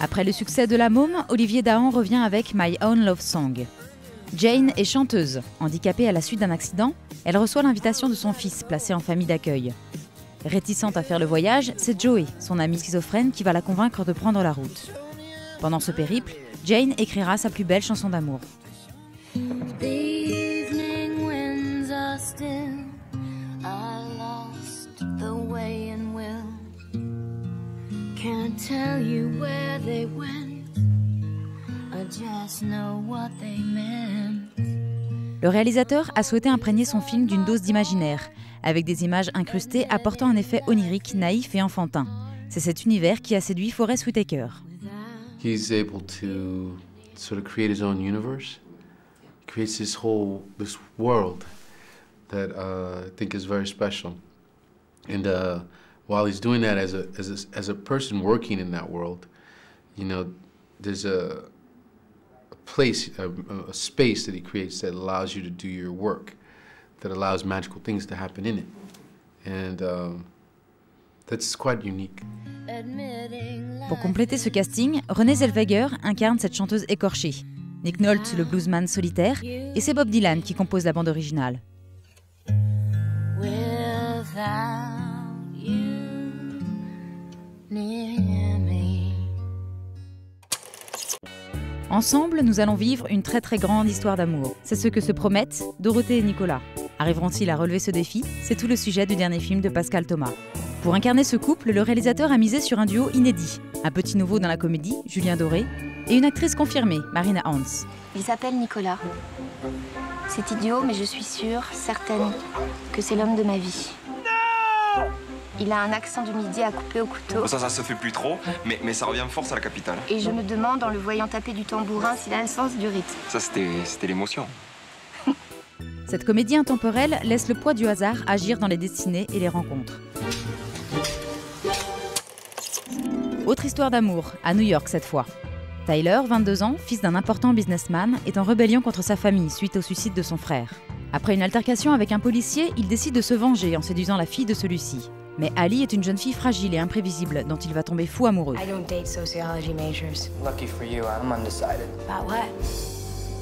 Après le succès de La Môme, Olivier Dahan revient avec My Own Love Song. Jane est chanteuse. Handicapée à la suite d'un accident, elle reçoit l'invitation de son fils, placé en famille d'accueil. Réticente à faire le voyage, c'est Joey, son ami schizophrène, qui va la convaincre de prendre la route. Pendant ce périple, Jane écrira sa plus belle chanson d'amour. Le réalisateur a souhaité imprégner son film d'une dose d'imaginaire, avec des images incrustées apportant un effet onirique, naïf et enfantin. C'est cet univers qui a séduit Forest Whitaker. He's able to sort of create his own universe. He creates this world that I think is very special. And while he's doing that as a person working in that world, you know, there's a place, a space that he creates that allows you to do your work, that allows magical things to happen in it. And that's quite unique. Pour compléter ce casting, Renée Zellweger incarne cette chanteuse écorchée, Nick Nolte le bluesman solitaire, et c'est Bob Dylan qui compose la bande originale. Ensemble, nous allons vivre une très grande histoire d'amour. C'est ce que se promettent Dorothée et Nicolas. Arriveront-ils à relever ce défi? C'est tout le sujet du dernier film de Pascal Thomas. Pour incarner ce couple, le réalisateur a misé sur un duo inédit. Un petit nouveau dans la comédie, Julien Doré, et une actrice confirmée, Marina Hans. Il s'appelle Nicolas. C'est idiot, mais je suis sûre, certaine, que c'est l'homme de ma vie. Non! Il a un accent du Midi à couper au couteau. Ça se fait plus trop, mais ça revient force à la capitale. Et je me demande, en le voyant taper du tambourin, s'il a le sens du rythme. Ça, c'était l'émotion. Cette comédie intemporelle laisse le poids du hasard agir dans les destinées et les rencontres. Autre histoire d'amour, à New York cette fois. Tyler, 22 ans, fils d'un important businessman, est en rébellion contre sa famille suite au suicide de son frère. Après une altercation avec un policier, il décide de se venger en séduisant la fille de celui-ci. Mais Ali est une jeune fille fragile et imprévisible dont il va tomber fou amoureux. I don't date sociology majors. Lucky for you, I'm undecided. About what?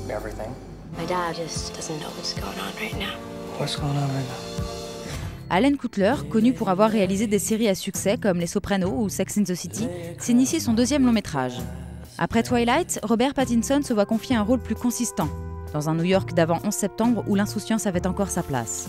Everything. My dad just doesn't know what's going on right now. What's going on right now? Alan Cutler, connu pour avoir réalisé des séries à succès comme Les Sopranos ou Sex and the City, s'initie son deuxième long métrage. Après Twilight, Robert Pattinson se voit confier un rôle plus consistant, dans un New York d'avant 11 septembre où l'insouciance avait encore sa place.